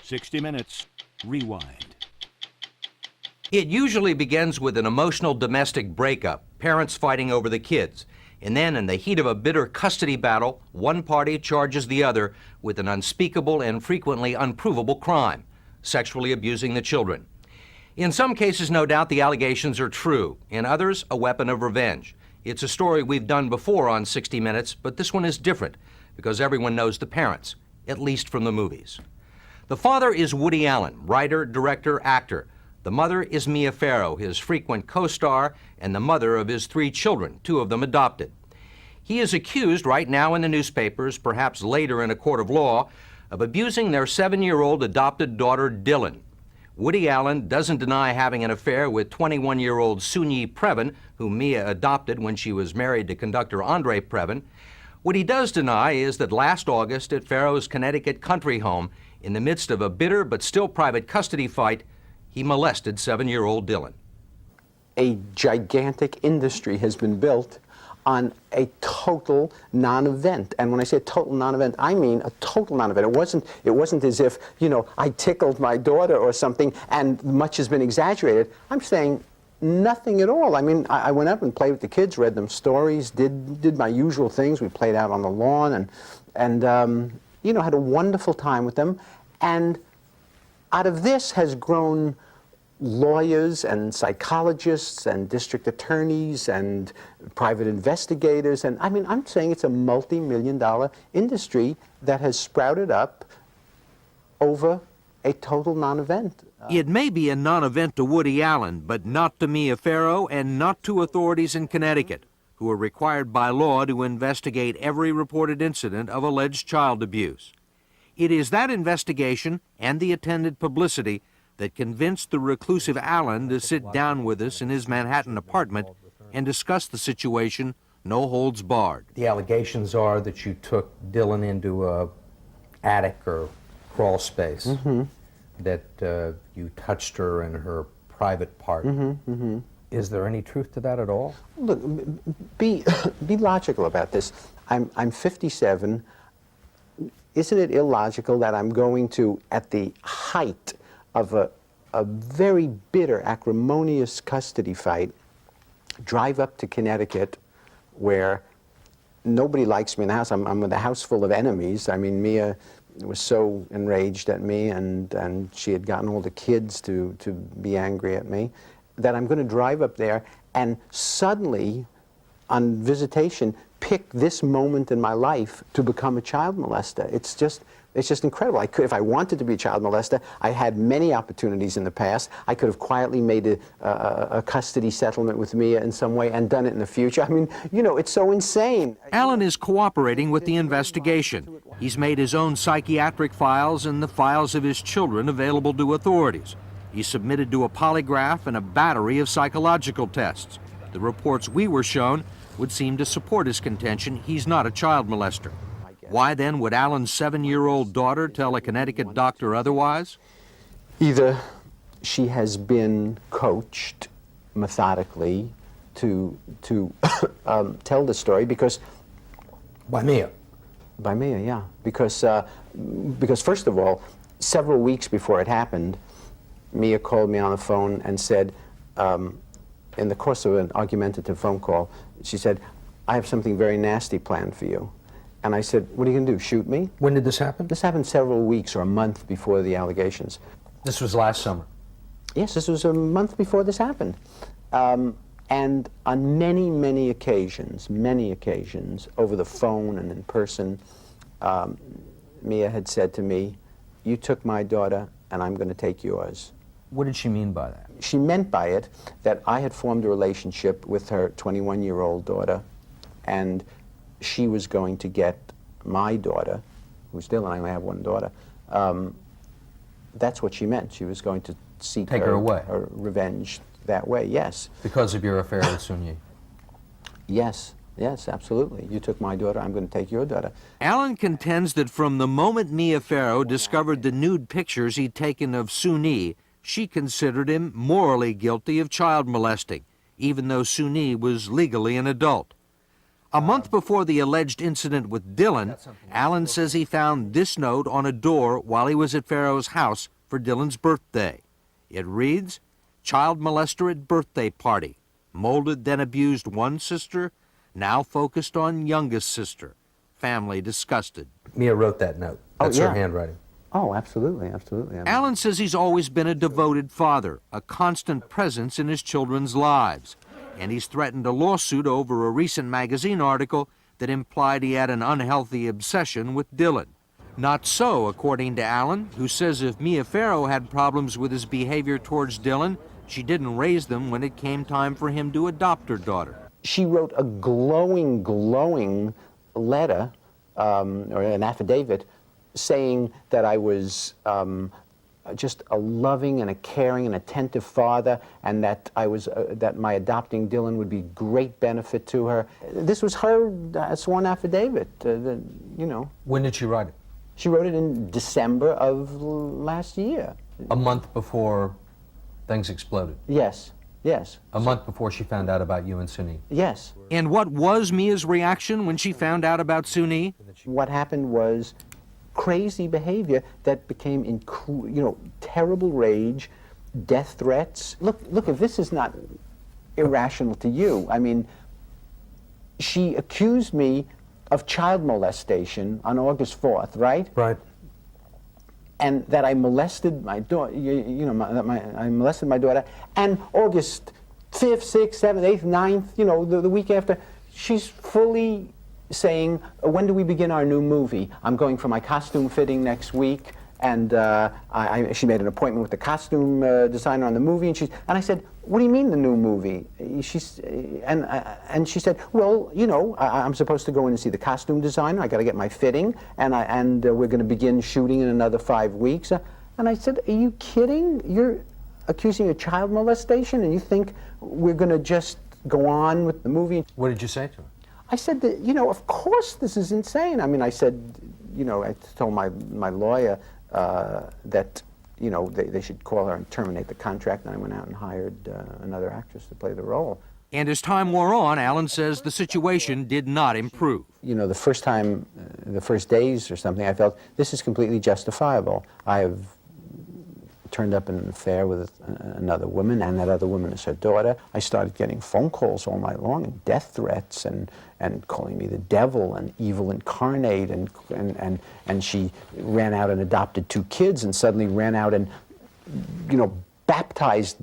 60 Minutes, Rewind. It usually begins with an emotional domestic breakup, parents fighting over the kids. And then, in the heat of a bitter custody battle, one party charges the other with an unspeakable and frequently unprovable crime, sexually abusing the children. In some cases, no doubt, the allegations are true. In others, a weapon of revenge. It's a story we've done before on 60 Minutes, but this one is different because everyone knows the parents, at least from the movies. The father is Woody Allen, writer, director, actor. The mother is Mia Farrow, his frequent co-star, and the mother of his 3 children, 2 of them adopted. He is accused right now in the newspapers, perhaps later in a court of law, of abusing their 7-year-old adopted daughter, Dylan. Woody Allen doesn't deny having an affair with 21-year-old Soon-Yi Previn, whom Mia adopted when she was married to conductor Andre Previn. What he does deny is that last August at Farrow's Connecticut country home, in the midst of a bitter but still private custody fight, he molested 7-year-old Dylan. A gigantic industry has been built on a total non-event. And when I say a total non-event, I mean a total non-event. It wasn't as if, I tickled my daughter or something and much has been exaggerated. I'm saying nothing at all. I mean, I went up and played with the kids, read them stories, did my usual things. We played out on the lawn and had a wonderful time with them. And out of this has grown lawyers and psychologists and district attorneys and private investigators. And I mean, I'm saying it's a multi-million-dollar industry that has sprouted up over a total non-event. It may be a non-event to Woody Allen, but not to Mia Farrow and not to authorities in Connecticut, who are required by law to investigate every reported incident of alleged child abuse. It is that investigation and the attendant publicity that convinced the reclusive Allen to sit down with us in his Manhattan apartment and discuss the situation, no holds barred. The allegations are that you took Dylan into a attic or crawl space, that you touched her in her private part. Is there any truth to that at all? Look, be logical about this. I'm 57. Isn't it illogical that I'm going to, at the height of a very bitter, acrimonious custody fight, drive up to Connecticut where nobody likes me in the house? I'm with a house full of enemies. I mean, Mia was so enraged at me and she had gotten all the kids to be angry at me, that I'm going to drive up there and suddenly, on visitation, pick this moment in my life to become a child molester. It's just incredible. If I wanted to be a child molester, I had many opportunities in the past. I could have quietly made a custody settlement with Mia in some way and done it in the future. I mean, it's so insane. Allen is cooperating with the investigation. He's made his own psychiatric files and the files of his children available to authorities. He's submitted to a polygraph and a battery of psychological tests. The reports we were shown would seem to support his contention he's not a child molester. Why then would Allen's 7-year-old daughter tell a Connecticut doctor otherwise? Either she has been coached methodically to tell the story because... By Mia? By Mia, yeah. Because first of all, several weeks before it happened, Mia called me on the phone and said, in the course of an argumentative phone call, she said, "I have something very nasty planned for you." And I said, "What are you going to do, shoot me?" When did this happen? This happened several weeks or a month before the allegations. This was last summer? Yes, this was a month before this happened. And on many occasions, over the phone and in person, Mia had said to me, "You took my daughter and I'm going to take yours." What did she mean by that? She meant by it that I had formed a relationship with her 21-year-old daughter, and she was going to get my daughter, who's Dylan, I only have one daughter. That's what she meant. She was going to seek her away. Her revenge that way, yes. Because of your affair with Soon-Yi? Yes, absolutely. You took my daughter, I'm going to take your daughter. Allen contends that from the moment Mia Farrow discovered the nude pictures he'd taken of Soon-Yi, she considered him morally guilty of child molesting, even though Soon-Yi was legally an adult. A month before the alleged incident with Dylan, Alan says he found this note on a door while he was at Pharaoh's house for Dylan's birthday. It reads, "Child molester at birthday party. Molded then abused one sister, now focused on youngest sister. Family disgusted." Mia wrote that note. That's yeah. her handwriting. Oh, absolutely, absolutely. I mean, Alan says he's always been a devoted father, a constant presence in his children's lives. And he's threatened a lawsuit over a recent magazine article that implied he had an unhealthy obsession with Dylan. Not so, according to Alan, who says if Mia Farrow had problems with his behavior towards Dylan, she didn't raise them when it came time for him to adopt her daughter. she wrote a glowing, glowing letter, or an affidavit, saying that I was just a loving and a caring and attentive father, and that I was that my adopting Dylan would be great benefit to her. This was her sworn affidavit. You know. When did she write it? She wrote it in December of last year. A month before things exploded. Yes. Yes. A month before she found out about you and Suni. Yes. And what was Mia's reaction when she found out about Suni? What happened was crazy behavior that became, terrible rage, death threats. Look, if this is not irrational to you, I mean, she accused me of child molestation on August 4th, right? Right. And that I molested my daughter, I molested my daughter, and August 5th, 6th, 7th, 8th, 9th, the week after, she's fully saying, when do we begin our new movie? I'm going for my costume fitting next week, and she made an appointment with the costume designer on the movie, and I said, what do you mean the new movie? And she said, well, I'm supposed to go in and see the costume designer, I got to get my fitting, and we're going to begin shooting in another 5 weeks. And I said, are you kidding? You're accusing me of child molestation, and you think we're going to just go on with the movie? What did you say to her? I said that, of course this is insane. I mean, I said, I told my lawyer that, they should call her and terminate the contract, and I went out and hired another actress to play the role. And as time wore on, Alan says the situation did not improve. The first time, the first days or something, I felt this is completely justifiable. I have turned up in an affair with another woman, and that other woman is her daughter. I started getting phone calls all night long, and death threats, and calling me the devil and evil incarnate, and she ran out and adopted 2 kids, and suddenly ran out and baptized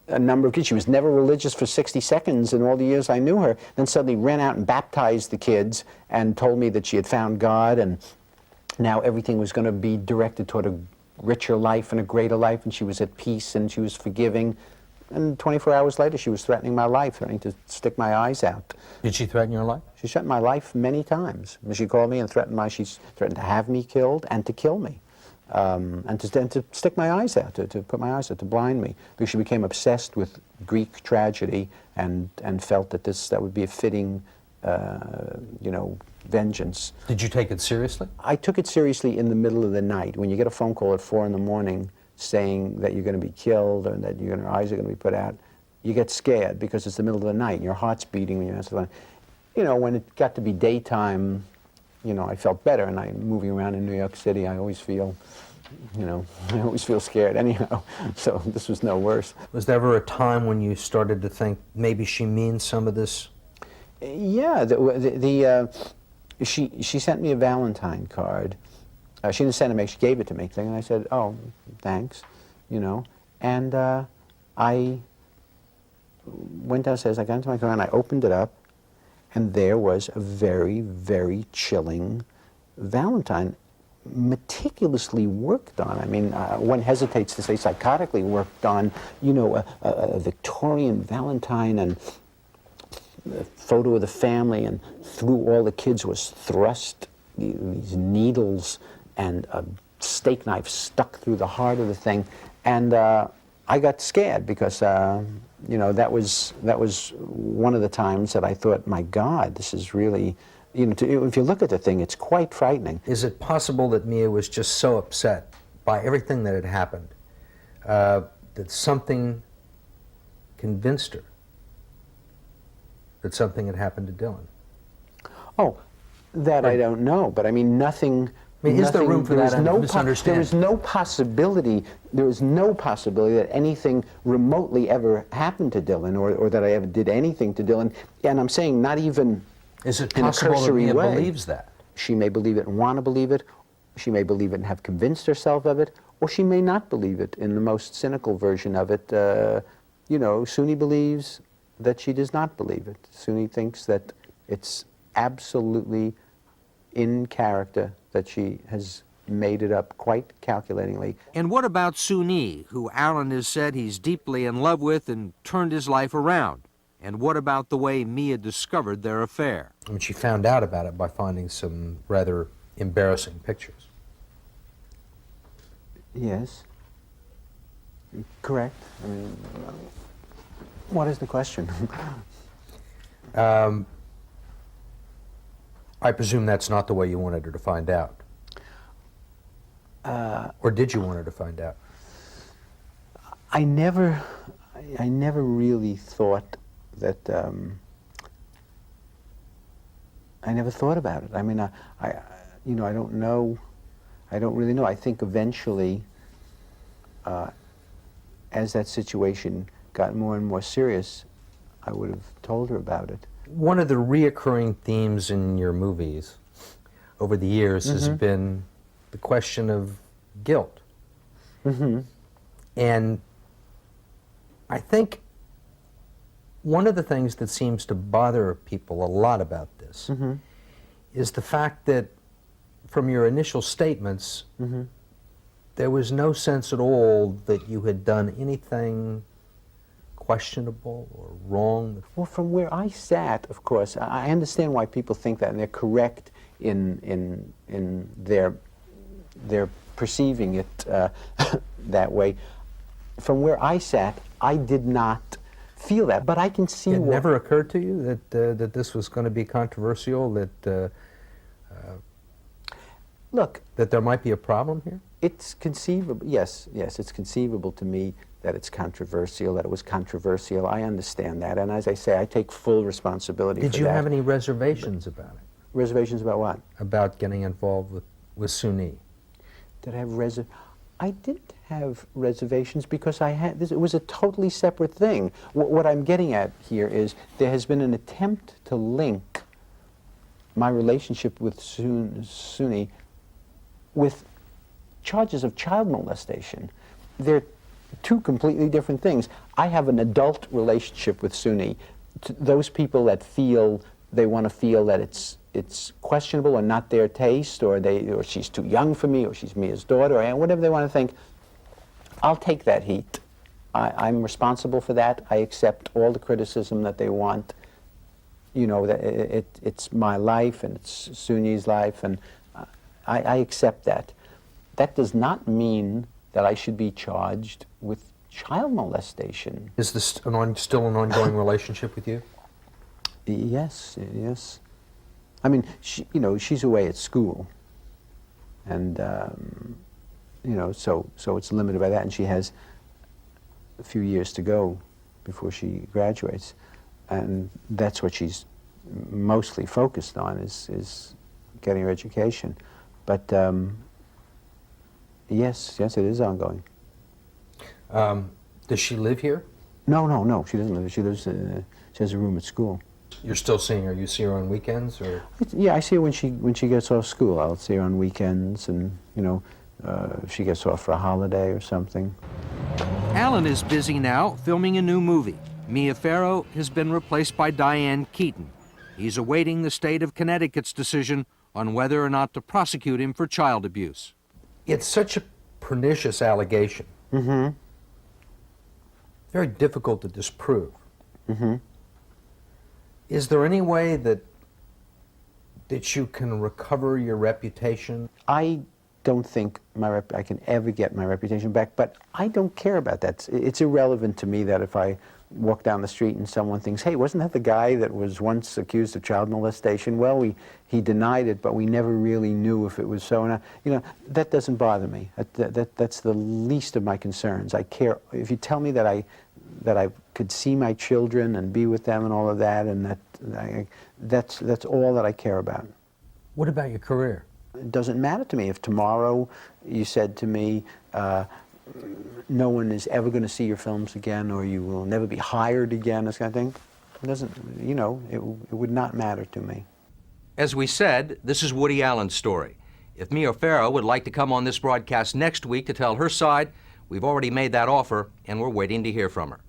a number of kids. She was never religious for 60 seconds in all the years I knew her, then suddenly ran out and baptized the kids and told me that she had found God, and now everything was going to be directed toward a richer life and a greater life, and she was at peace and she was forgiving. And 24 hours later, she was threatening my life, threatening to stick my eyes out. Did she threaten your life? She threatened my life many times. She called me and she's threatened to have me killed and to kill me, and to stick my eyes out, to put my eyes out, to blind me. Because she became obsessed with Greek tragedy and felt that that would be a fitting, vengeance. Did you take it seriously? I took it seriously in the middle of the night. When you get a phone call at 4 in the morning saying that you're going to be killed or that your eyes are going to be put out, you get scared because it's the middle of the night and your heart's beating when you answer the phone. When it got to be daytime, I felt better, and I'm moving around in New York City. I always feel, I always feel scared anyhow. So this was no worse. Was there ever a time when you started to think maybe she means some of this? Yeah, she sent me a Valentine card. She didn't send it to me, she gave it to me. And I said, oh, thanks, And I went downstairs, I got into my car, and I opened it up, and there was a very, very chilling Valentine, meticulously worked on. I mean, one hesitates to say psychotically worked on, a Victorian Valentine, and a photo of the family, and through all the kids was thrust these needles and a steak knife stuck through the heart of the thing, and I got scared because that was one of the times that I thought, my God, this is really, if you look at the thing, it's quite frightening. Is it possible that Mia was just so upset by everything that had happened that something convinced her that something had happened to Dylan? Oh, that I don't know, but I mean, nothing. I mean, is there nothing- room for there is that no misunderstanding? There is no possibility. There is no possibility that anything remotely ever happened to Dylan, or that I ever did anything to Dylan. And I'm saying not even Is it in a possible that cursory Mia way. believes that? She may believe it and want to believe it. She may believe it and have convinced herself of it, or she may not believe it in the most cynical version of it. You know, Suni believes that she does not believe it. Suni thinks that it's absolutely in character, that she has made it up quite calculatingly. And what about Suni, who Alan has said he's deeply in love with and turned his life around? And what about the way Mia discovered their affair? I mean, she found out about it by finding some rather embarrassing pictures. Yes. Correct. I mean, what is the question? I presume that's not the way you wanted her to find out. Or did you want her to find out? I never really thought that. I never thought about it. I mean, you know, I don't know. I don't really know. I think eventually, as that situation got more and more serious, I would have told her about it. One of the reoccurring themes in your movies over the years has been the question of guilt. And I think one of the things that seems to bother people a lot about this is the fact that from your initial statements, there was no sense at all that you had done anything questionable or wrong. Well, from where I sat, of course, I understand why people think that, and they're correct in their perceiving it that way. From where I sat, I did not feel that, but I can see. It never occurred to you that that this was going to be controversial. That look, that there might be a problem here. it's conceivable. Yes, it's conceivable to me that it's controversial. That it was controversial. I understand that, and as I say, I take full responsibility. Did for you that. have any reservations about it? Reservations about what? About getting involved with Suni? Did I have I didn't have reservations because I had this. It was a totally separate thing. What I'm getting at here is there has been an attempt to link my relationship with Suni with charges of child molestation. They're two completely different things. I have an adult relationship with Suni. Those people that feel they want to feel that it's questionable or not their taste, or she's too young for me, or she's Mia's daughter, or whatever they want to think, I'll take that heat. I'm responsible for that. I accept all the criticism that they want. You know, that it's my life and it's Suni's life, and I accept that. That does not mean that I should be charged with child molestation. Is this still an ongoing relationship with you? Yes. I mean, she's away at school, and so it's limited by that, and she has a few years to go before she graduates, and that's what she's mostly focused on is getting her education. But yes, it is ongoing. Does she live here? No, she doesn't live. She lives. She has a room at school. You're still seeing her. You see her on weekends, or? Yeah, I see her when she gets off school. I'll see her on weekends, and if she gets off for a holiday or something. Alan is busy now filming a new movie. Mia Farrow has been replaced by Diane Keaton. He's awaiting the state of Connecticut's decision on whether or not to prosecute him for child abuse. It's such a pernicious allegation. Very difficult to disprove. Is there any way that you can recover your reputation? I don't think I can ever get my reputation back, but I don't care about that. It's irrelevant to me that if I walk down the street and someone thinks, hey, wasn't that the guy that was once accused of child molestation? Well, he denied it, but we never really knew if it was so. And that doesn't bother me. That's the least of my concerns. I care if you tell me that that I could see my children and be with them and all of that, and that's all that I care about. What about your career? It doesn't matter to me if tomorrow you said to me, no one is ever going to see your films again, or you will never be hired again, this kind of thing. It doesn't, you know, it would not matter to me. As we said, this is Woody Allen's story. If Mia Farrow would like to come on this broadcast next week to tell her side, we've already made that offer, and we're waiting to hear from her.